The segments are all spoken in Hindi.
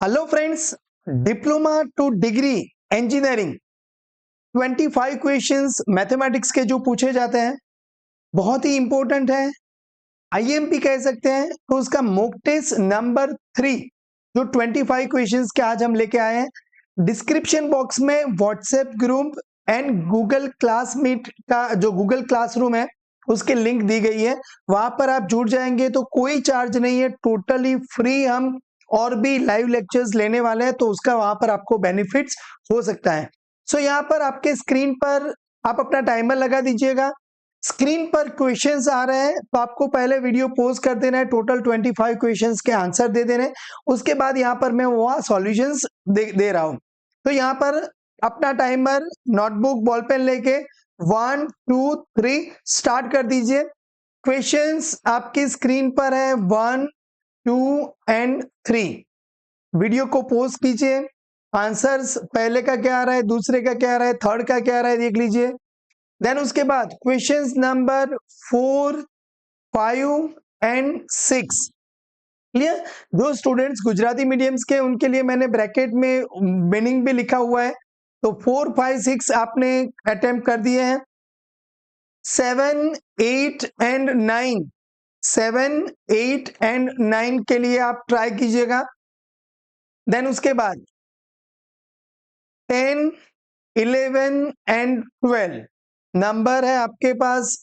Hello friends, diploma two degree engineering 25 questions mathematics के जो पूछे जाते हैं बहुत ही इंपॉर्टेंट है। आईएमपी कह सकते हैं। तो उसका मॉक टेस्ट नंबर 3 जो 25 क्वेश्चंस के आज हम लेके आए हैं। डिस्क्रिप्शन बॉक्स में व्हाट्सएप ग्रुप एंड गूगल क्लासमीट का जो गूगल क्लासरूम है उसके लिंक दी गई है, वहां पर आप जुड़ जाएंगे तो कोई चार्ज नहीं है, टोटली फ्री। हम और भी लाइव लेक्चर्स लेने वाले हैं तो उसका वहां पर आपको बेनिफिट्स हो सकता है। सो यहाँ पर आपके स्क्रीन पर आप अपना टाइमर लगा दीजिएगा। स्क्रीन पर क्वेश्चंस आ रहे हैं तो आपको पहले वीडियो पॉज कर देना है, टोटल 25 क्वेश्चंस के आंसर दे देने। उसके बाद यहाँ पर मैं वो सॉल्यूशंस दे रहा हूं। तो यहाँ पर अपना टाइमर नोटबुक बॉल पेन लेके 1 2 3 स्टार्ट कर दीजिए। क्वेश्चंस आपकी स्क्रीन पर है 1 2 एंड 3। वीडियो को पॉज कीजिए। आंसर्स पहले का क्या आ रहा है, दूसरे का क्या आ रहा है, थर्ड का क्या आ रहा है देख लीजिए। देन उसके बाद क्वेश्चंस नंबर 4 5 एंड 6 क्लियर। जो स्टूडेंट्स गुजराती मीडियम्स के उनके लिए मैंने ब्रैकेट में मीनिंग भी लिखा हुआ है। तो 4 5 6 आपने अटेम्प्ट कर दिए हैं। 7 8 एंड 9 7 8 एंड 9 के लिए आप ट्राई कीजिएगा। देन उसके बाद 10 11 एंड 12 नंबर है आपके पास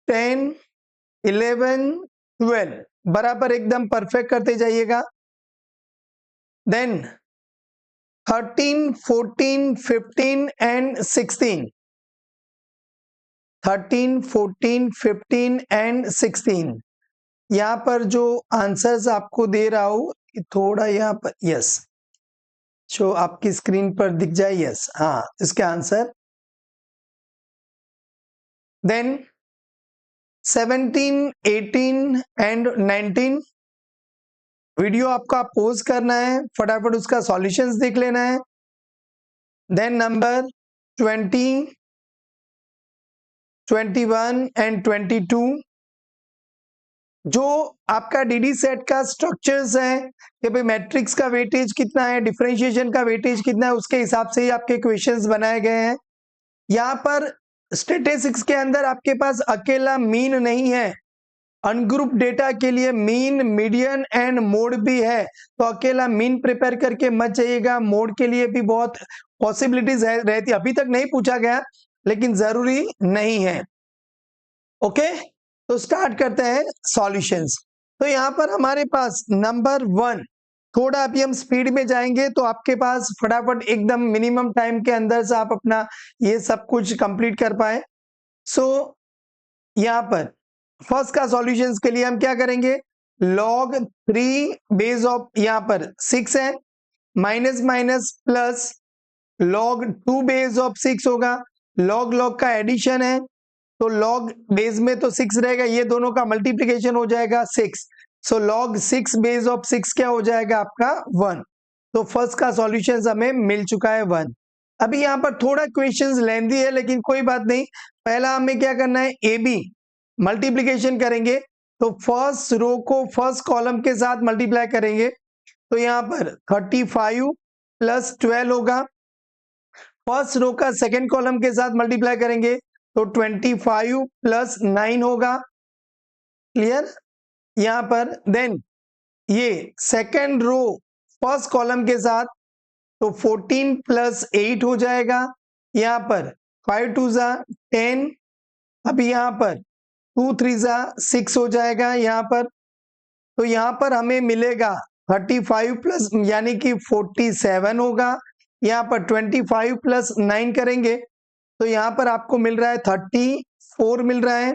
10 11 12 बराबर एकदम परफेक्ट करते जाइएगा। देन 13 14 15 एंड 16 13 14 15 एंड 16 यहाँ पर जो आंसर्स आपको दे रहा हूं थोड़ा यहाँ पर यस जो आपकी स्क्रीन पर दिख जाए, यस हाँ इसके आंसर। देन 17 18 एंड 19 वीडियो आपका पॉज करना है, फटाफट उसका सॉल्यूशंस देख लेना है। देन नंबर 20 21 एंड 22 जो आपका डीडी सेट का स्ट्रक्चर्स है कि भाई मैट्रिक्स का वेटेज कितना है, डिफरेंशिएशन का वेटेज कितना है, उसके हिसाब से ही आपके क्वेश्चंस बनाए गए हैं। यहाँ पर स्टैटिस्टिक्स के अंदर आपके पास अकेला मीन नहीं है, अनग्रुप डेटा के लिए मीन मीडियन एंड मोड भी है। तो अकेला मीन प्रिपेयर करके मत जाइएगा, मोड के लिए भी बहुत पॉसिबिलिटीज रहती। अभी तक नहीं पूछा गया लेकिन जरूरी नहीं है। ओके तो स्टार्ट करते हैं सॉल्यूशंस। तो यहाँ पर हमारे पास नंबर 1 थोड़ा अभी हम स्पीड में जाएंगे तो आपके पास फटाफट एकदम मिनिमम टाइम के अंदर से आप अपना ये सब कुछ कंप्लीट कर पाए। सो यहाँ पर फर्स्ट का सॉल्यूशंस के लिए हम क्या करेंगे, log 3 बेस ऑफ यहाँ पर 6 है, minus minus plus log 2 base of 6 होगा। log log का एडिशन है तो log बेस में तो 6 रहेगा, ये दोनों का मल्टीप्लीकेशन हो जाएगा 6। सो log 6 बेस ऑफ 6 क्या हो जाएगा आपका 1। तो फर्स्ट का सॉल्यूशन हमें मिल चुका है 1। अभी यहाँ पर थोड़ा क्वेश्चंस लेंदी है लेकिन कोई बात नहीं। पहला हमें क्या करना है, ए बी मल्टीप्लीकेशन करेंगे तो फर्स्ट रो को फर्स्ट कॉलम के साथ मल्टीप्लाई करेंगे तो यहाँ पर 35 प्लस 12 होगा। फर्स्ट रो का सेकेंड कॉलम के साथ मल्टीप्लाई करेंगे तो 25 प्लस 9 होगा। क्लियर यहाँ पर। देन ये सेकेंड रो फर्स्ट कॉलम के साथ तो 14 प्लस 8 हो जाएगा। यहाँ पर 5 2 जा 10, अभी यहाँ पर 2 3 जा 6 हो जाएगा यहाँ पर। तो यहाँ पर हमें मिलेगा 35 प्लस यानी कि 47 होगा। यहाँ पर 25 प्लस 9 करेंगे तो यहाँ पर आपको मिल रहा है 34 मिल रहा है।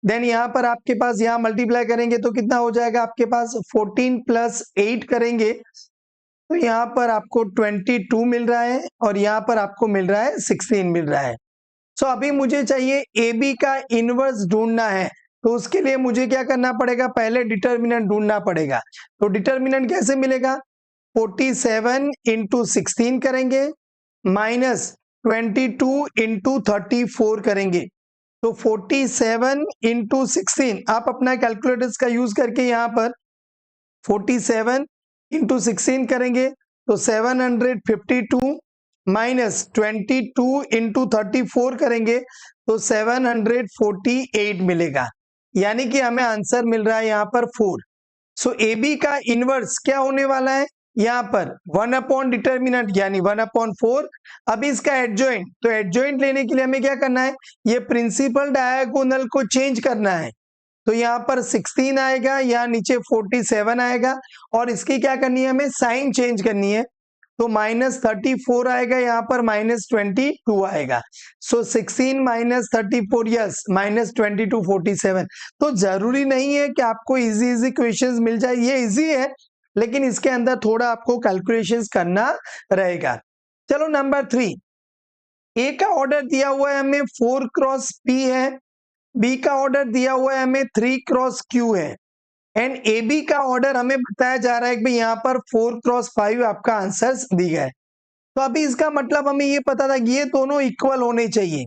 देन यहाँ पर आपके पास यहाँ मल्टीप्लाई करेंगे तो कितना हो जाएगा आपके पास 14 प्लस 8 करेंगे तो यहाँ पर आपको 22 मिल रहा है और यहाँ पर आपको मिल रहा है 16 मिल रहा है। सो अभी मुझे चाहिए ए बी का इनवर्स ढूंढना है तो उसके लिए मुझे क्या करना पड़ेगा, पहले डिटर्मिनेंट ढूंढना पड़ेगा। तो डिटर्मिनेंट कैसे मिलेगा, 47 इंटू 16 करेंगे माइनस 22 इंटू 34 करेंगे तो 47 इंटू 16 आप अपना कैलकुलेटर्स का यूज करके यहाँ पर 47 इंटू 16 करेंगे तो 752 माइनस 22 इंटू 34 करेंगे तो 748 मिलेगा, यानी कि हमें आंसर मिल रहा है यहाँ पर 4। सो ए बी का इनवर्स क्या होने वाला है यहाँ पर 1 अपॉन डिटर्मिनेंट यानी 1/4। अब इसका एडजॉइंट, तो एडजॉइंट लेने के लिए हमें क्या करना है, ये प्रिंसिपल डायगोनल को चेंज करना है। तो यहाँ पर 16 आएगा, यहाँ नीचे 47 आएगा, और इसकी क्या करनी है, हमें साइन चेंज करनी है। तो -34 आएगा, यहाँ पर -22 आएगा। सो 16 - 34, यस, -22 47। तो जरूरी नहीं है कि आपको इजी क्वेश्चंस मिल जाए, ये इजी है लेकिन इसके अंदर थोड़ा आपको कैलकुलेशंस करना रहेगा। चलो नंबर 3, ए का ऑर्डर दिया हुआ है हमें 4 क्रॉस पी है, बी का ऑर्डर दिया हुआ है हमें 3 क्रॉस क्यू है, एंड ए बी का ऑर्डर हमें बताया जा रहा है कि यहाँ पर 4 क्रॉस 5 आपका आंसर दी गया है। तो अभी इसका मतलब हमें ये पता था कि ये दोनों इक्वल होने चाहिए,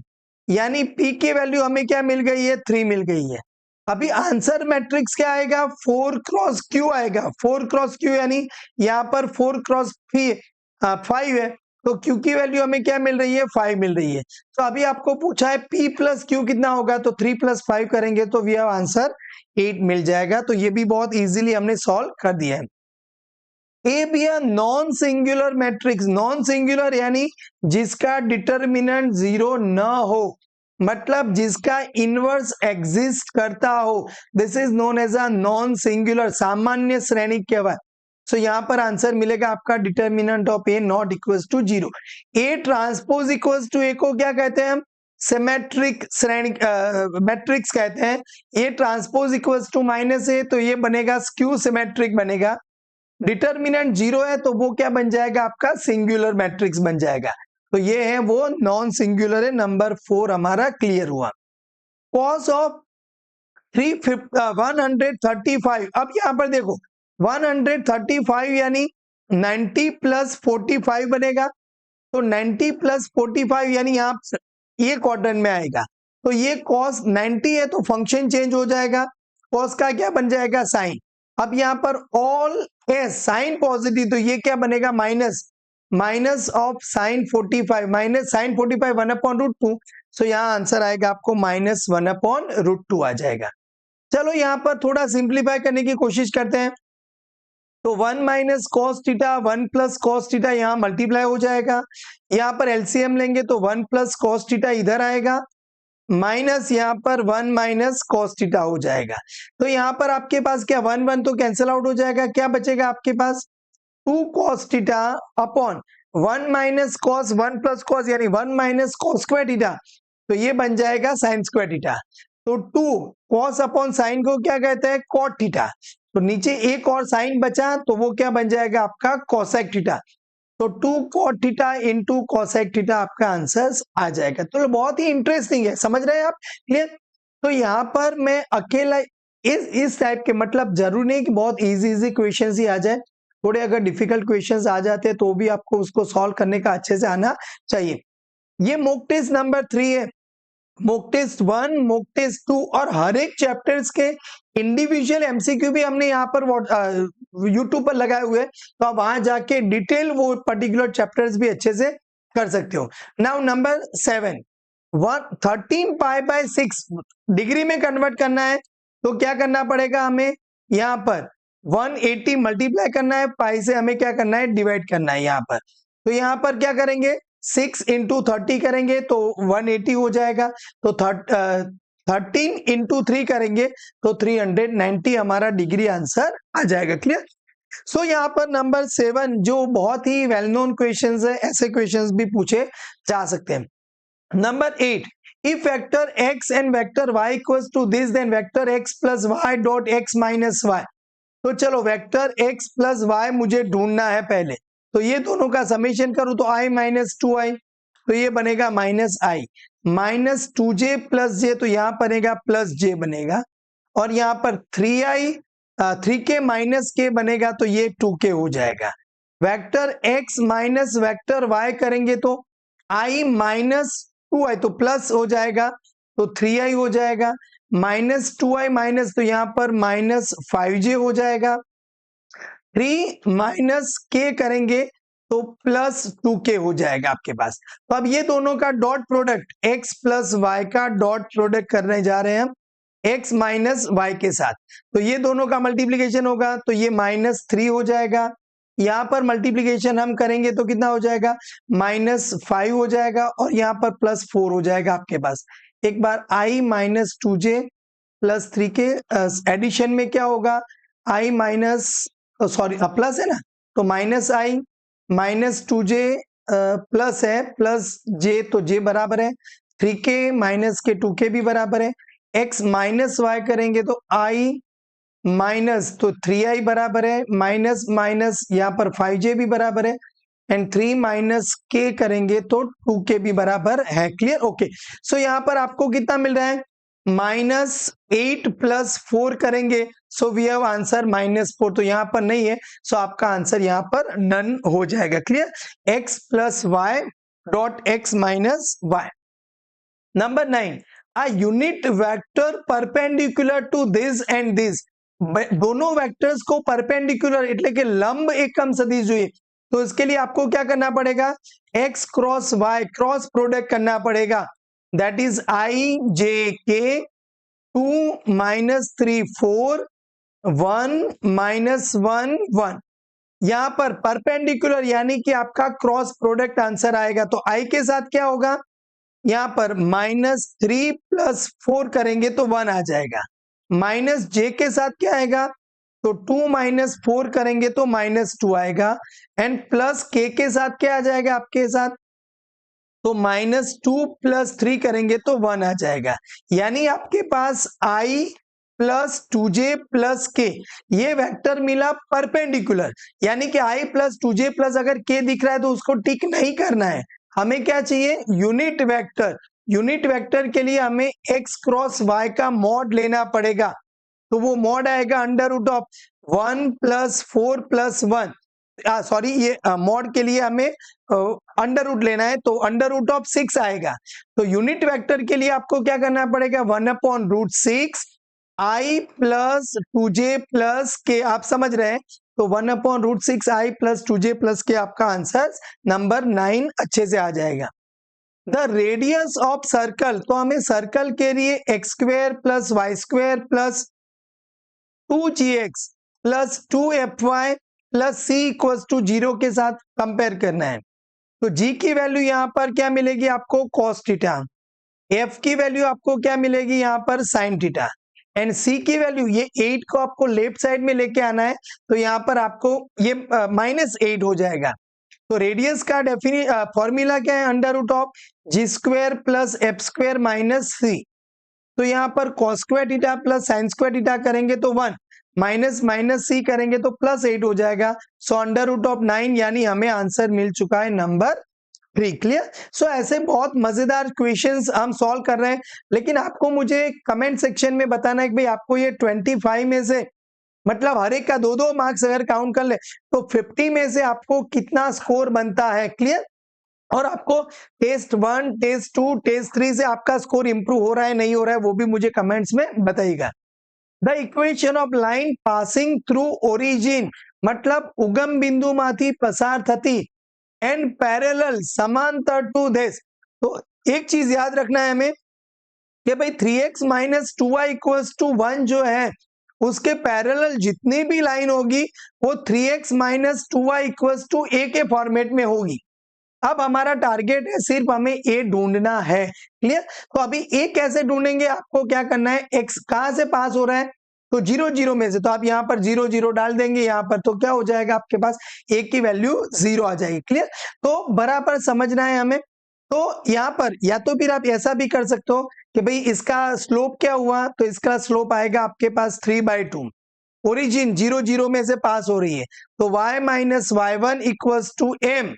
यानी पी की वैल्यू हमें क्या मिल गई है, 3 मिल गई है। अभी आंसर मैट्रिक्स क्या आएगा, 4 क्रॉस क्यू आएगा। 4 क्रॉस क्यू यानी यहाँ पर 4 क्रॉस 5 है, तो क्यू की वैल्यू हमें क्या मिल रही है, 5 मिल रही है। तो अभी आपको पूछा है पी प्लस क्यू कितना होगा, तो 3 + 5 करेंगे तो वी हैव आंसर 8 मिल जाएगा। तो ये भी बहुत इजीली हमने सॉल्व कर दिया है। A B non singular matrix, non singular यानी जिसका डिटर्मिनेंट 0 न हो, मतलब जिसका इनवर्स एग्जिस्ट करता हो, this is known as a non singular, सामान्य श्रेणी केवल। सो यहाँ पर आंसर मिलेगा आपका determinant of A not equals to 0। A transpose equals to A को क्या कहते हैं हम, सिमेट्रिक श्रेणी मैट्रिक्स कहते हैं। A transpose equals to -a, तो ये बनेगा स्क्यू सिमेट्रिक बनेगा। डिटर्मिनेंट 0 है तो वो क्या बन जाएगा, आपका सिंगुलर मैट्रिक्स बन जाएगा। तो ये है वो नॉन सिंगुलर है। नंबर 4 हमारा क्लियर हुआ। कॉस ऑफ 135, अब यहां पर देखो 135 यानी 90 + 45 बनेगा, तो 90 + 45 यानी यहाँ ये क्वाड्रेंट में आएगा, तो ये कॉस 90 है तो फंक्शन चेंज हो जाएगा, कॉस का क्या बन जाएगा, साइन। अब यहाँ पर ऑल है साइन पॉजिटिव, तो ये क्या बनेगा, minus of sine 45, minus sine 45 1/√2। So यहाँ आंसर आएगा आपको -1/√2 आ जाएगा। चलो यहाँ पर थोड़ा सिंप्लीफाई करने की कोशिश करते हैं। तो 1 - cos थीटा 1 + cos थीटा यहाँ मल्टीप्लाई हो जाएगा। यहाँ पर एलसीएम लेंगे तो 1 + cos थीटा इधर आएगा, माइनस यहाँ पर 1 - cos थीटा हो जाएगा। तो यहाँ पर आपके पास क्या 1 तो कैंसिल आउट हो जाएगा, क्या बचेगा आपके पास 2 cos theta upon 1 - cos 1 + cos यानी 1 - cos स्क्वायर थीटा, तो ये बन जाएगा sin स्क्वायर थीटा। तो 2 cos अपॉन साइन को क्या कहते हैं, cot थीटा। तो नीचे एक और साइन बचा तो वो क्या बन जाएगा आपका cosec थीटा। तो 2 cot theta into cosec theta आपका आंसर आ जाएगा। तो बहुत ही इंटरेस्टिंग है, समझ रहे हैं आप, क्लियर। तो यहाँ पर मैं अकेला इस टाइप के, मतलब जरूरी नहीं कि बहुत इजी क्वेश्चंस ही आ जाए, थोड़े अगर डिफिकल्ट क्वेश्चंस आ जाते हैं तो भी आपको उसको सॉल्व करने का अच्छे से आना चाहिए। ये मॉक टेस्ट नंबर 3 है, मॉक टेस्ट 1, मॉक टेस्ट 2, और हर एक चैप्टर्स के इंडिविजुअल एमसीक्यू भी हमने यहाँ पर यूट्यूब पर लगाए हुए हैं, तो आप वहां जाके डिटेल वो पर्टिकुलर चैप्टर्स भी अच्छे से कर सकते हो। नाउ नंबर 7, 13 पाई 6 डिग्री में कन्वर्ट करना है, तो क्या करना पड़ेगा हमें, यहाँ पर 180 मल्टीप्लाई करना है, पाई से हमें क्या करना है, डिवाइड करना है यहाँ पर। तो यहाँ पर क्या करेंगे, 6 × 30 करेंगे तो 180 हो जाएगा, तो 13 × 3 करेंगे तो 390 हमारा डिग्री आंसर आ जाएगा, क्लियर। सो यहाँ पर नंबर 7 जो बहुत ही वेल नोन क्वेश्चंस है, ऐसे क्वेश्चंस भी पूछे जा सकते हैं। Number 8, if vector x and vector y equals to this, then vector x plus y dot x minus y। तो चलो वेक्टर x प्लस y मुझे ढूंढना है पहले, तो ये दोनों का समेशन करूं तो i - 2i, तो ये बनेगा -i, -2j + j, तो यहाँ बनेगा +j बनेगा, और यहाँ पर 3i 3k - k बनेगा, तो ये 2k हो जाएगा। Vector x minus vector y करेंगे तो i - 2i, तो प्लस हो जाएगा तो 3i हो जाएगा, -2i माइनस, तो यहाँ पर -5j हो जाएगा, 3 माइनस के करेंगे तो प्लस 2k हो जाएगा आपके पास। तो अब ये दोनों का dot product x plus Y का डॉट प्रोडक्ट करने जा रहे हैं हम x माइनस वाई के साथ। तो ये दोनों का मल्टीप्लीकेशन होगा तो ये -3 हो जाएगा। यहाँ पर मल्टीप्लीकेशन हम करेंगे तो कितना हो जाएगा, -5 हो जाएगा और यहाँ पर +4 हो जाएगा आपके पास। एक बार i माइनस 2j प्लस 3 के एडिशन में क्या होगा, i माइनस सॉरी प्लस है ना, तो -i माइनस 2j प्लस है प्लस j, तो j बराबर है 3k माइनस के 2k भी बराबर है। x माइनस वाई करेंगे तो i माइनस तो 3i बराबर है, माइनस माइनस यहाँ पर 5j भी बराबर है एंड 3 माइनस k करेंगे तो 2k भी बराबर है। Clear, okay. सो यहाँ पर आपको कितना मिल रहा है, -8 प्लस 4 करेंगे सो वी हैव आंसर -4, तो यहाँ पर नहीं है सो आपका आंसर यहाँ पर नन हो जाएगा। Clear, x plus Y dot x minus Y. Number 9, a unit vector perpendicular to this and this, दोनों वेक्टर्स को परपेंडिकुलर એટલે કે લંબ એકમ સદિશ જોઈએ तो इसके लिए आपको क्या करना पड़ेगा, x cross y cross product करना पड़ेगा, that is i j k 2 minus 3 4 1 minus 1 1। यहां पर परपेंडिकुलर यानी कि आपका क्रॉस प्रोडक्ट आंसर आएगा तो i के साथ क्या होगा, यहाँ पर -3 प्लस 4 करेंगे तो 1 आ जाएगा, माइनस j के साथ क्या आएगा, तो 2 माइनस 4 करेंगे तो -2 आएगा एंड प्लस k के साथ क्या आ जाएगा आपके साथ, तो -2 प्लस 3 करेंगे तो 1 आ जाएगा। यानी आपके पास i plus 2j plus k ये वेक्टर मिला परपेंडिकुलर, यानी कि i प्लस 2j प्लस अगर k दिख रहा है तो उसको टिक नहीं करना है, हमें क्या चाहिए, यूनिट वेक्टर। यूनिट वेक्टर के लिए हमें x क्रॉस y का मॉड लेना पड़ेगा, तो वो मॉड आएगा √1 प्लस 4 प्लस 1, सॉरी ये मॉड के लिए हमें अंडर रूट लेना है तो √6 आएगा। तो यूनिट वेक्टर के लिए आपको क्या करना पड़ेगा, 1/√6 i प्लस 2j प्लस के, आप समझ रहे हैं, तो 1/√6 i प्लस 2j प्लस के आपका आंसर नंबर 9 अच्छे से आ जाएगा। द रेडियस ऑफ सर्कल, तो हमें सर्कल के लिए x² plus y² plus 2gx plus 2fy plus c equals to 0 के साथ कंपेयर करना है। तो g की वैल्यू यहाँ पर क्या मिलेगी आपको, cos थीटा, f की वैल्यू आपको क्या मिलेगी यहाँ पर sin थीटा एंड c की वैल्यू, ये 8 को आपको लेफ्ट साइड में लेके आना है तो यहाँ पर आपको ये -8 हो जाएगा। तो रेडियस का फॉर्मूला क्या है, √g² plus f² minus c, तो यहाँ पर cos² theta plus sin² theta करेंगे तो 1 माइनस माइनस c करेंगे तो +8 हो जाएगा। सो √9 यानी हमें आंसर मिल चुका है नंबर 3। क्लियर, सो ऐसे बहुत मजेदार क्वेश्चंस हम सॉल्व कर रहे हैं, लेकिन आपको मुझे कमेंट सेक्शन में बताना है कि भाई आपको ये 25 में से मतलब हर एक का 2-2 मार्क्स अगर काउंट कर ले तो 50 में से आपको कितना स्कोर बनता है। क्लियर, और आपको टेस्ट 1 टेस्ट 2 टेस्ट 3 से आपका स्कोर इंप्रूव हो रहा है नहीं हो रहा है वो भी मुझे कमेंट्स में बताइएगा। The equation of line passing through origin, मतलब उगम बिंदु माथी पसार थती एंड पैरेलल समांतर टू दिस। तो एक चीज याद रखना है हमें कि भाई 3x minus 2y equals to 1 जो है उसके पैरेलल जितनी भी लाइन होगी वो 3x minus 2y equals to a के फॉर्मेट में होगी। अब हमारा टारगेट है सिर्फ हमें a ढूंढना है। क्लियर, तो अभी a कैसे ढूंढेंगे, आपको क्या करना है, x कहां से पास हो रहा है, तो 0 0 में से, तो आप यहाँ पर 0 0 डाल देंगे यहाँ पर, तो क्या हो जाएगा आपके पास a की वैल्यू 0 आ जाएगी। क्लियर, तो बराबर समझना है हमें। तो यहाँ पर या तो फिर आप ऐसा भी कर सकते हो कि भाई इसका स्लोप क्या हुआ, तो इसका स्लोप आएगा आपके पास 3/2, ओरिजिन 0 0 में से पास हो रही है तो y minus y1 equals to m,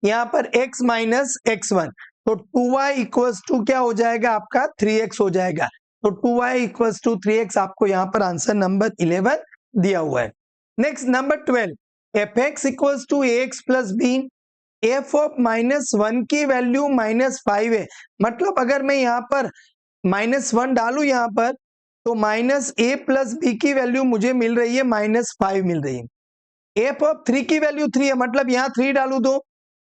यहाँ पर x माइनस x1, तो 2y इक्वल्स टू क्या हो जाएगा आपका 3x हो जाएगा, तो 2y इक्वल्स टू 3x आपको यहाँ पर आंसर नंबर 11 दिया हुआ है। Next number 12, fx equals to ax plus b, f of -1 की वैल्यू -5 है, मतलब अगर मैं यहाँ पर -1 डालू यहाँ पर तो -a प्लस b की वैल्यू मुझे मिल रही है -5 मिल रही है। एफ ऑफ 3 की वैल्यू 3 है, मतलब यहाँ 3 डालू दो,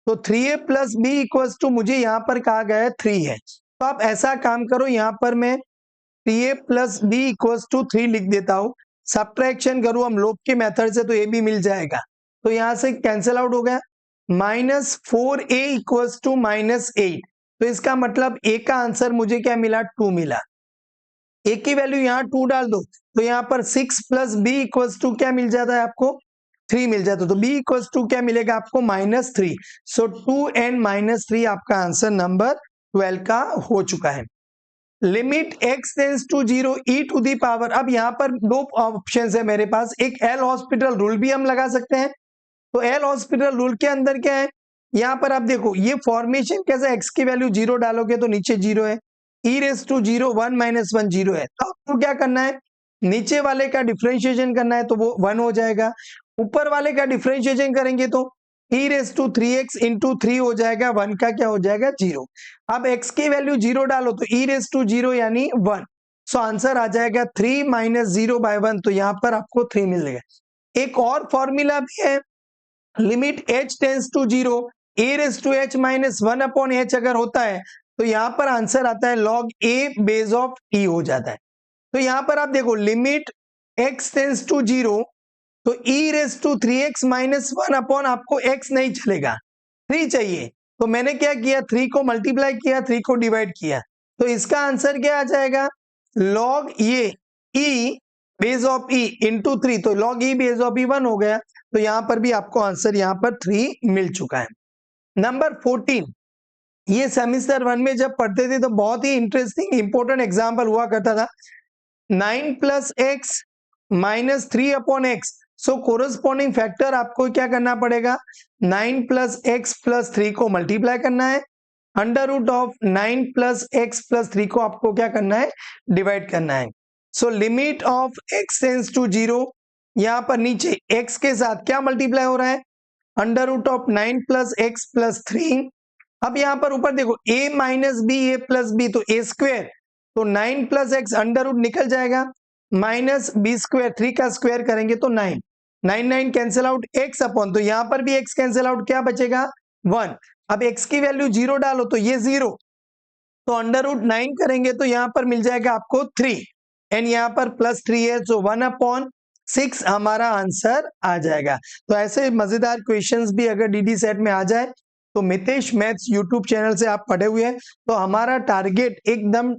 तो 3a plus B equals to, मुझे यहाँ पर कहा गया है 3 है, तो आप ऐसा काम करो, यहाँ पर मैं 3a plus B equals to 3 लिख देता हूँ, सब्ट्रैक्शन करूँ हम लोग के मेथड से तो ये भी मिल जाएगा, तो यहाँ से कैंसिल आउट हो गया, -4a इक्वल्स टू -8, तो इसका मतलब a का आंसर मुझे क्या मिला, 2 मिला। a की वैल्यू यहाँ 2 डाल दो, तो यहाँ पर 6 प्लस बी इक्वल्स टू क्या मिल जाता है आपको, 3 मिल जाता है, तो b इक्वल्स टू क्या मिलेगा आपको, -3, सो 2 and -3 आपका आंसर नंबर 12 का हो चुका है। Limit x tends to 0 e to the power, अब यहाँ पर दो ऑप्शन है मेरे पास, एक एल हॉस्पिटल रूल भी हम लगा सकते हैं, तो एल हॉस्पिटल रूल के अंदर क्या है, यहाँ पर आप देखो ये फॉर्मेशन कैसे, x की वैल्यू 0 डालोगे तो नीचे 0 है, e रेस टू 0 1 - 1 0 है, तो आपको क्या करना है, नीचे वाले का डिफरेंशिएशन करना है, तो वो 1 हो जाएगा, ऊपर वाले का डिफरेंशिएशन करेंगे तो e raise to 3x into 3 हो जाएगा, 1 का क्या हो जाएगा 0, अब x की वैल्यू 0 डालो तो e रेस टू 0 यानी 1, सो आंसर आ जाएगा 3 - 0/1, तो यहाँ पर आपको 3 मिलेगा। एक और फॉर्मूला भी है, limit h tends to 0 a raise to h -1 upon h अगर होता है, तो यहाँ पर आंसर आता है log a base of t हो जाता है, तो यहाँ पर आप देखो लिमिट x टेंस टू 0, तो e raise to 3x -1 upon आपको x नहीं चलेगा, 3 चाहिए, तो मैंने क्या किया, 3 को मल्टीप्लाई किया, 3 को डिवाइड किया, तो इसका आंसर क्या आ जाएगा, log ये e base of e into 3, तो log e base of e 1 हो गया, तो यहाँ पर भी आपको आंसर यहाँ पर 3 मिल चुका है। नंबर 14, ये सेमिस्टर 1 में जब पढ़ते थे तो बहुत ही इंटरेस्टिंग इंपॉर्टेंट एग्जाम्पल हुआ करता था, 9 + x - 3 अपॉन x, सो कोरस्पॉन्डिंग फैक्टर आपको क्या करना पड़ेगा, 9 + x + 3 को मल्टीप्लाई करना है, अंडर रूट ऑफ 9 + x + 3 को आपको क्या करना है, डिवाइड करना है, so limit of x tends to 0, यहाँ पर नीचे x के साथ क्या मल्टीप्लाई हो रहा है, अंडर रूट ऑफ 9 + x + 3, अब यहाँ पर ऊपर देखो a - b a + b, तो a स्क्वायर, तो 9 + x अंडर रूट निकल जाएगा, -b², 3 का स्क्वायर करेंगे तो 9 9 कैंसिल आउट, x अपॉन, तो यहाँ पर भी x कैंसिल आउट, क्या बचेगा 1, अब x की वैल्यू 0 डालो तो ये 0, तो अंडर रूट 9 करेंगे तो यहाँ पर मिल जाएगा आपको 3 एंड यहाँ पर +3 है, तो 1/6 हमारा आंसर आ जाएगा। तो ऐसे मजेदार क्वेश्चंस भी अगर डीडी सेट में आ जाए तो मितेश मैथ्स यूट्यूब चैनल से आप पढ़े हुए हैं, तो हमारा टारगेट एकदम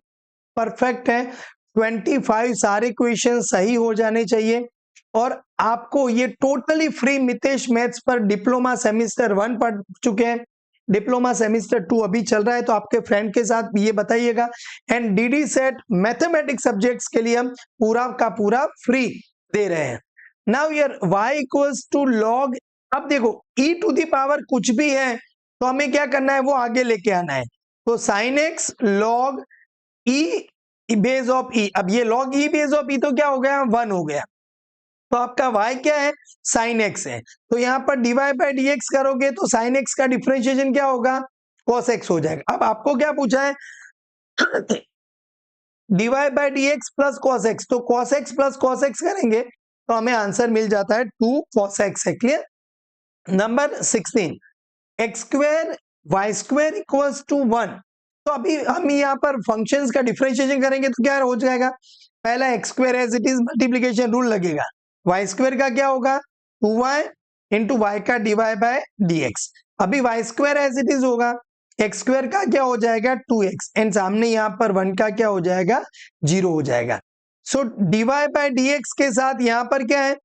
परफेक्ट है, 25 सारे क्वेश्चन सही हो जाने चाहिए, और आपको ये टोटली फ्री मितेश मैथ्स पर डिप्लोमा सेमिस्टर 1 पढ़ चुके हैं, डिप्लोमा सेमिस्टर 2 अभी चल रहा है, तो आपके फ्रेंड के साथ ये बताइएगा, and DD set mathematics subjects के लिए हम पूरा का पूरा फ्री दे रहे हैं। नाउ यार y इक्वल्स टू log, अब देखो e टू दी पावर कुछ भी है तो हमें क्या करना है, वो आगे लेके आना है, तो sin x log e base of e, अब ये log e base of e तो क्या हो गया, 1 हो गया, तो आपका y क्या है, sin x है, तो यहाँ पर dy बाई dx करोगे तो sin x का डिफरेंशिएशन क्या होगा, cos x हो जाएगा। अब आपको क्या पूछा है, dy by dx plus cos x, तो cos x plus cos x करेंगे तो हमें आंसर मिल जाता है 2 cos x है, clear. Number 16, x² y² equals to 1, तो अभी हम यहाँ पर फंक्शंस का डिफरेंशिएशन करेंगे तो क्या हो जाएगा, पहला x² as it is multiplication rule लगेगा, y² का क्या होगा 2y इंटू y का dy बाय dx, अभी y² एज इट इज होगा, x² का क्या हो जाएगा 2x एंड सामने यहाँ पर 1 का क्या हो जाएगा 0 हो जाएगा, सो dy बाय dx के साथ यहाँ पर क्या है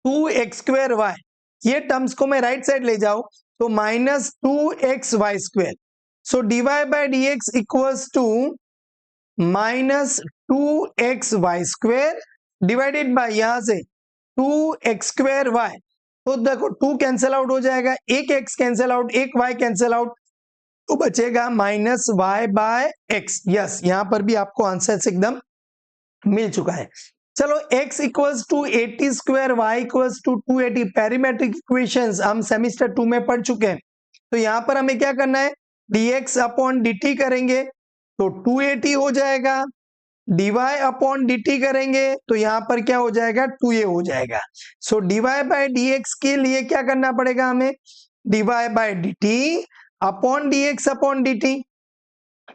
2x² y, ये टर्म्स को मैं राइट साइड ले जाऊं तो -2xy², so dy by dx equals to -2xy² divided by यहाँ से 2x² y, तो देखो 2 कैंसिल आउट हो जाएगा, एक x कैंसिल आउट, एक y कैंसिल आउट, तो बचेगा -y/x, यस यहाँ पर भी आपको आंसर एकदम मिल चुका है। चलो x equals to 80² y equals to 280, parametric equations हम सेमिस्टर 2 में पढ़ चुके हैं, तो यहाँ पर हमें क्या करना है dx अपॉन dt करेंगे तो 280 हो जाएगा, dy अपॉन dt करेंगे तो यहाँ पर क्या हो जाएगा 2a हो जाएगा। सो dy बाय dx के लिए क्या करना पड़ेगा हमें, dy by dt upon dx upon dt।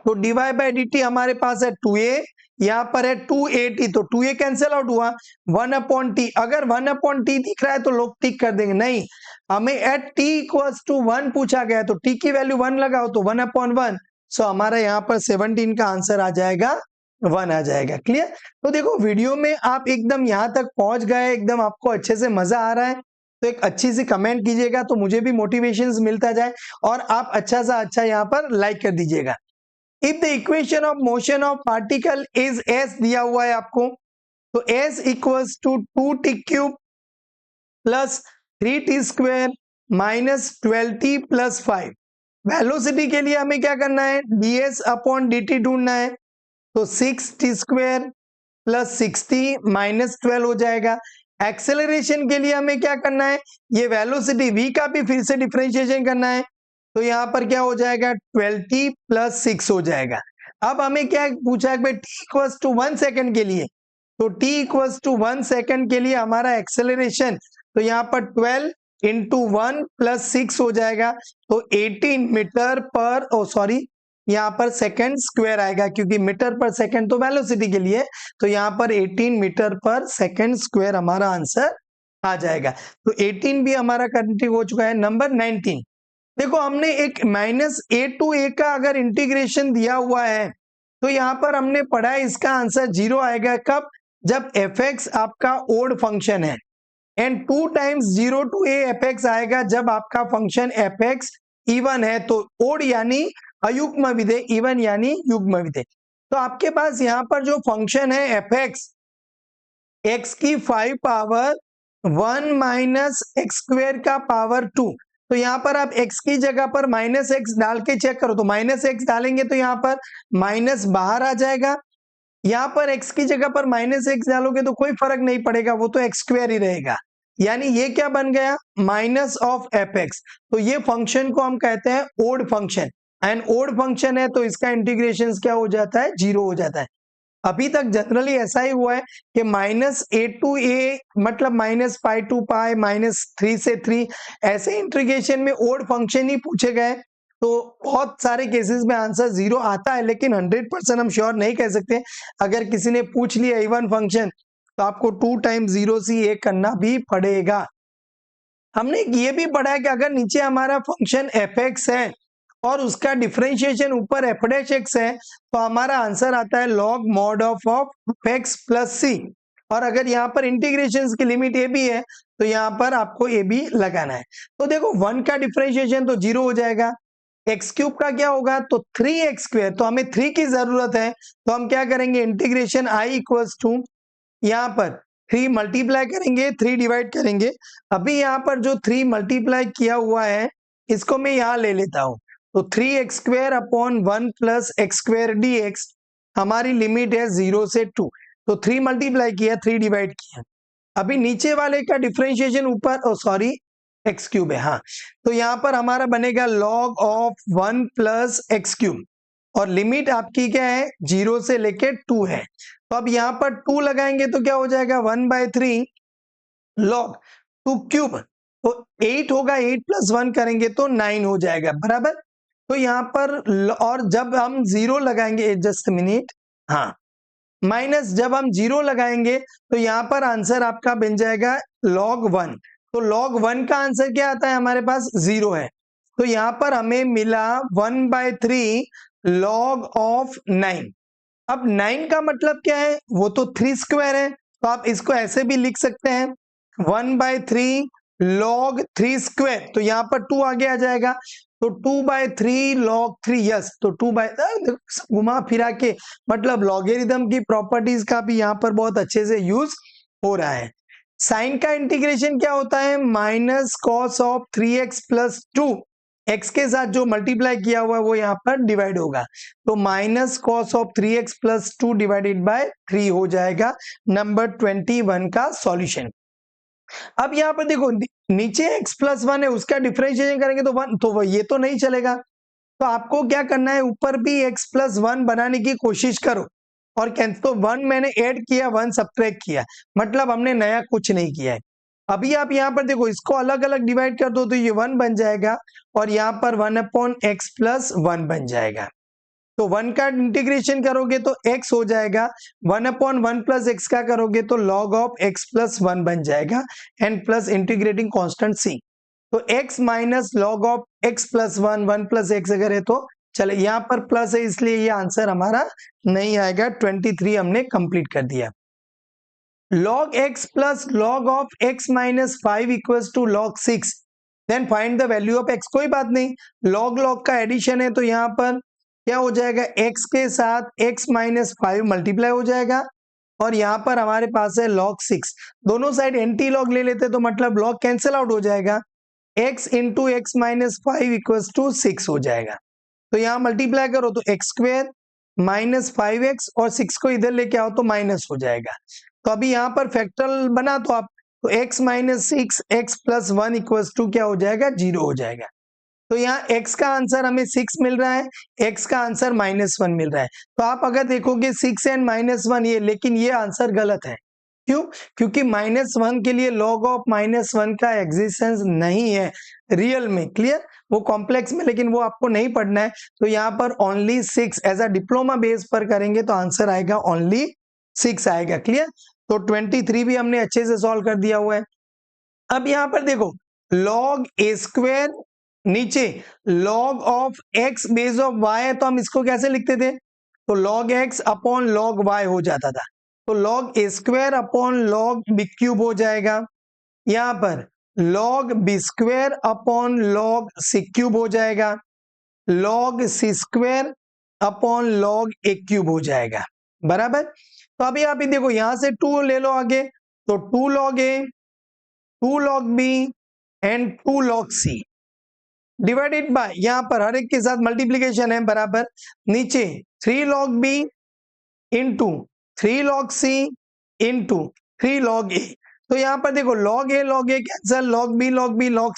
तो dy बाय dt हमारे पास है 2a, यहाँ पर है 2at, तो 2a कैंसिल आउट हुआ, 1 अपॉन टी। अगर 1 अपॉन टी दिख रहा है तो लोग टिक कर देंगे, नहीं, हमें एट t इक्वल्स टू 1 पूछा गया है तो t की वैल्यू 1 लगाओ तो 1 अपॉन 1। सो हमारा यहाँ पर 17 का आंसर आ जाएगा 1 आ जाएगा। क्लियर? तो देखो वीडियो में आप एकदम यहाँ तक पहुंच गए, एकदम आपको अच्छे से मजा आ रहा है तो एक अच्छी सी कमेंट कीजिएगा तो मुझे भी मोटिवेशन मिलता जाए, और आप अच्छा सा अच्छा यहाँ पर लाइक कर दीजिएगा। If the equation of motion of particle is S दिया हुआ है आपको, तो S equals to 2t cube plus 3t square minus 12t plus 5। Velocity के लिए हमें क्या करना है, ds अपॉन dt ढूंढना है, तो 6t स्क्वायर प्लस 60 माइनस 12 हो जाएगा। एक्सेलरेशन के लिए हमें क्या करना है, ये वेलोसिटी v का भी फिर से डिफरेंशिएशन करना है, तो यहाँ पर क्या हो जाएगा 12t प्लस 6 हो जाएगा। अब हमें क्या पूछा है भाई, t इक्वल्स टू 1 सेकेंड के लिए, तो t इक्वल्स टू 1 सेकेंड के लिए हमारा एक्सेलरेशन, तो यहाँ पर 12 इंटू 1 प्लस 6 हो जाएगा, तो 18 मीटर पर यहाँ पर सेकेंड स्क्वायर आएगा, क्योंकि मीटर पर सेकेंड तो वेलोसिटी के लिए, तो यहाँ पर 18 मीटर पर सेकेंड स्क्वायर हमारा आंसर आ जाएगा। तो 18 भी हमारा करेक्ट हो चुका है। नंबर 19, देखो हमने एक माइनस a टू a का अगर इंटीग्रेशन दिया हुआ है तो यहाँ पर हमने पढ़ा है इसका आंसर 0 आएगा। कब? जब fx आपका ओड फंक्शन है, and 2 times 0 to a fx आएगा जब आपका फंक्शन fx इवन है, तो ओड यानी अयुग्म विधेय, इवन यानी युग्म विधेय। तो आपके पास यहाँ पर जो फंक्शन है fx, x की 5 पावर 1 माइनस एक्स स्क्वेयर का पावर 2, तो यहाँ पर आप x की जगह पर माइनस एक्स डाल के चेक करो, तो माइनस एक्स डालेंगे तो यहाँ पर माइनस बाहर आ जाएगा, यहाँ पर x की जगह पर माइनस एक्स डालोगे तो कोई फर्क नहीं पड़ेगा, वो तो एक्स स्क्वायर ही रहेगा, यानी ये क्या बन गया, माइनस ऑफ fx। तो ये फंक्शन को हम कहते हैं odd function, and odd function है तो इसका इंटीग्रेशन क्या हो जाता है, 0 हो जाता है। अभी तक जनरली ऐसा ही हुआ है कि माइनस a टू a मतलब minus pi to pi, minus 3 से 3, ऐसे इंटीग्रेशन में ओड फंक्शन ही पूछे गए, तो बहुत सारे केसेस में आंसर 0 आता है, लेकिन 100% हम श्योर नहीं कह सकते। अगर किसी ने पूछ लिया इवन फंक्शन तो आपको 2 टाइम्स 0 से a करना भी पड़ेगा। हमने ये भी पढ़ा है कि अगर नीचे हमारा फंक्शन fx है और उसका डिफरेंशिएशन ऊपर f डैश x है, तो हमारा आंसर आता है log mod of x plus c, और अगर यहाँ पर इंटीग्रेशन की लिमिट a भी है तो यहाँ पर आपको a भी लगाना है। तो देखो 1 का डिफरेंशिएशन तो 0 हो जाएगा, एक्स क्यूब का क्या होगा, तो 3x स्क्वायर, तो हमें 3 की जरूरत है, तो हम क्या करेंगे, इंटीग्रेशन i इक्वल्स टू, यहाँ पर 3 मल्टीप्लाई करेंगे, 3 डिवाइड करेंगे। अभी यहाँ पर जो 3 मल्टीप्लाई किया हुआ है इसको मैं यहाँ ले लेता हूँ, तो 3x square upon 1 plus x square D x, हमारी लिमिट है 0 से 2, तो 3 मल्टीप्लाई किया, 3 डिवाइड किया। अभी नीचे वाले का डिफरेंशिएशन ऊपर एक्स क्यूब है, हाँ, तो यहाँ पर हमारा बनेगा log of 1 plus x cube, और लिमिट आपकी क्या है, 0 से लेके 2 है। तो अब यहाँ पर 2 लगाएंगे तो क्या हो जाएगा, 1/3 log 2 क्यूब, तो 8 होगा, 8 प्लस 1 करेंगे तो 9 हो जाएगा, बराबर। तो यहाँ पर और जब हम 0 लगाएंगे, जस्ट मिनट, हाँ, माइनस जब हम 0 लगाएंगे तो यहाँ पर आंसर आपका बन जाएगा log 1, तो log 1 का आंसर क्या आता है, हमारे पास 0 है, तो यहाँ पर हमें मिला 1/3 log ऑफ 9। अब 9 का मतलब क्या है, वो तो 3 स्क्वायर है, तो आप इसको ऐसे भी लिख सकते हैं 1/3 log 3 स्क्वायर, तो यहाँ पर 2 आगे आ जाएगा, तो 2/3 log 3, यस, तो 2 घुमा फिरा के मतलब लॉगेरिथम की प्रॉपर्टीज का भी यहाँ पर बहुत अच्छे से यूज हो रहा है। साइन का इंटीग्रेशन क्या होता है, minus cos of 3x plus 2, x के साथ जो मल्टीप्लाई किया हुआ है वो यहाँ पर डिवाइड होगा, तो minus cos of 3x plus 2 divided by 3 हो जाएगा नंबर 21 का सॉल्यूशन। अब यहाँ पर देखो नीचे x प्लस 1 है, उसका डिफरेंशिएशन करेंगे तो 1, तो ये तो नहीं चलेगा, तो आपको क्या करना है, ऊपर भी x प्लस 1 बनाने की कोशिश करो, और कैंसिल, तो 1 मैंने ऐड किया, 1 सब्ट्रैक्ट किया, मतलब हमने नया कुछ नहीं किया है। अभी आप यहाँ पर देखो, इसको अलग अलग डिवाइड कर दो तो ये 1 बन जाएगा और यहाँ पर 1/x + 1 बन जाएगा। तो 1 का इंटीग्रेशन करोगे तो x हो जाएगा, 1/1 + x का करोगे तो log of x + 1 बन जाएगा, and plus integrating constant c। तो x minus log of x + 1, 1 + x अगर है तो चले, यहाँ पर प्लस है इसलिए ये आंसर हमारा नहीं आएगा। 23 हमने कंप्लीट कर दिया। log x plus log of x minus 5 equals to log 6, then find the value of x। कोई बात नहीं, log log का एडिशन है तो यहाँ पर क्या हो जाएगा, x के साथ x minus 5 मल्टीप्लाई हो जाएगा और यहाँ पर हमारे पास है log 6। दोनों साइड एंटी लॉग ले लेते तो मतलब log कैंसिल आउट हो जाएगा, x into x minus 5 equals to 6 हो जाएगा। तो यहाँ मल्टीप्लाई करो तो x² minus 5x और 6 को इधर लेके आओ तो माइनस हो जाएगा। तो अभी यहाँ पर फैक्टरल बना तो आप तो x minus 6 x + 1 equals to क्या हो जाएगा, 0 हो जाएगा। तो यहाँ x का आंसर हमें 6 मिल रहा है, x का आंसर -1 मिल रहा है। तो आप अगर देखोगे 6 एंड -1 ये, लेकिन ये आंसर गलत है। क्यों? क्योंकि -1 के लिए log ऑफ -1 का एग्जिस्टेंस नहीं है रियल में। क्लियर? वो कॉम्प्लेक्स में, लेकिन वो आपको नहीं पढ़ना है। तो यहाँ पर only 6 as a diploma base पर करेंगे तो आंसर आएगा ओनली 6 आएगा। क्लियर? तो 23 भी हमने अच्छे से सॉल्व कर दिया हुआ है। अब यहाँ पर देखो, log a² नीचे log of x base of y है, तो हम इसको कैसे लिखते थे, तो log x upon log y हो जाता था। तो log a² upon log b³ हो जाएगा। यहाँ पर log b² upon log c³ हो जाएगा, log c² upon log a³ हो जाएगा। बराबर? तो अभी आप ही देखो, यहां से 2 ले लो आगे, तो 2 log a, 2 log b and 2 log c divided by, यहां पर हर एक के साथ मल्टीप्लीकेशन है बराबर, नीचे 3 log b into 3 log c into 3 log a। तो यहाँ पर देखो log a cancel, log b log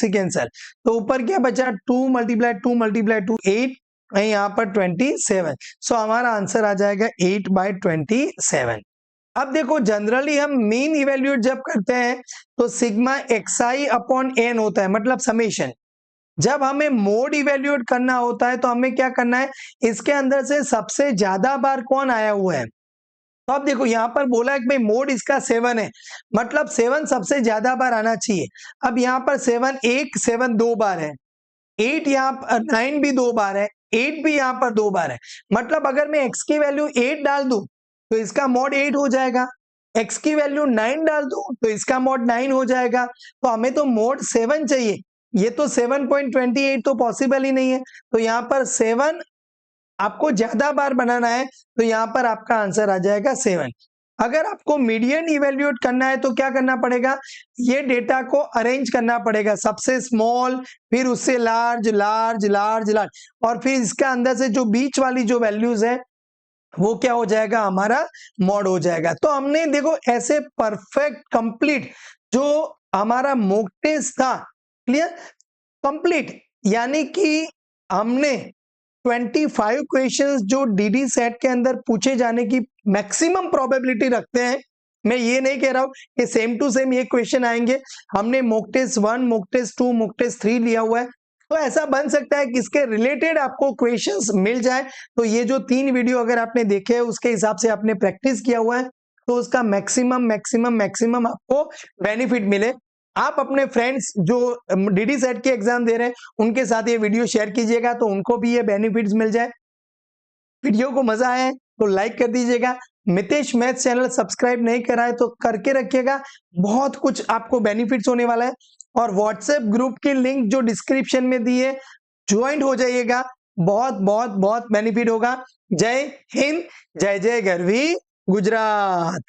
cancel, तो ऊपर क्या बचा, 2 × 2 8, यहाँ पर 27। सो हमारा आंसर आ जाएगा 8/27। अब देखो, जनरली हम मीन इवेल्यूएट जब करते हैं तो सिग्मा xi अपॉन n होता है, मतलब समेशन। जब हमें मोड इवेल्यूएट करना होता है तो हमें क्या करना है, इसके अंदर से सबसे ज्यादा बार कौन आया हुआ है। तो अब देखो, यहाँ पर बोला है कि भाई मोड इसका 7 है, मतलब 7 सबसे ज्यादा बार आना चाहिए। अब यहाँ पर 7 2 बार है, 8 यहाँ पर 9 भी 2 बार है, 8 भी यहाँ पर 2 बार है, मतलब अगर मैं x की वैल्यू 8 डाल दूं तो इसका मॉड 8 हो जाएगा, x की वैल्यू 9 डाल दूं तो इसका मॉड 9 हो जाएगा। तो हमें तो मोड 7 चाहिए, ये तो 7.28 तो पॉसिबल ही नहीं है। तो यहाँ पर 7 आपको ज्यादा बार बनाना है, तो यहाँ पर आपका आंसर आ जाएगा 7। अगर आपको मीडियन इवेल्यूएट करना है तो क्या करना पड़ेगा, ये डेटा को अरेंज करना पड़ेगा, सबसे स्मॉल, फिर उससे लार्ज लार्ज लार्ज लार्ज, और फिर इसका अंदर से जो बीच वाली जो वैल्यूज है वो क्या हो जाएगा, हमारा मॉड हो जाएगा। तो हमने देखो ऐसे परफेक्ट कंप्लीट जो हमारा मॉक टेस्ट था, क्लियर, कंप्लीट, यानी कि हमने 25 क्वेश्चंस जो डीडी सेट के अंदर पूछे जाने की मैक्सिमम प्रोबेबिलिटी रखते हैं। मैं ये नहीं कह रहा हूं कि सेम टू सेम ये क्वेश्चन आएंगे, हमने mock test 1, mock test 2, mock test 3 लिया हुआ है, तो ऐसा बन सकता है कि इसके रिलेटेड आपको क्वेश्चंस मिल जाए। तो ये जो 3 वीडियो अगर आपने देखे हैं उसके हिसाब से आपने प्रैक्टिस किया हुआ है तो उसका मैक्सिमम आपको बेनिफिट मिले। आप अपने फ्रेंड्स जो डीडी सेट के एग्जाम दे रहे हैं उनके साथ ये वीडियो शेयर कीजिएगा तो उनको भी ये बेनिफिट्स मिल जाए। वीडियो को मजा आया तो लाइक कर दीजिएगा। मितेश मैथ्स चैनल सब्सक्राइब नहीं करा है तो करके रखिएगा, बहुत कुछ आपको बेनिफिट्स होने वाला है। और व्हाट्सएप ग्रुप की लिंक जो डिस्क्रिप्शन में दी है, ज्वाइन हो जाइएगा, बहुत बहुत बहुत बेनिफिट होगा। जय हिंद, जय जय गरवी गुजरात।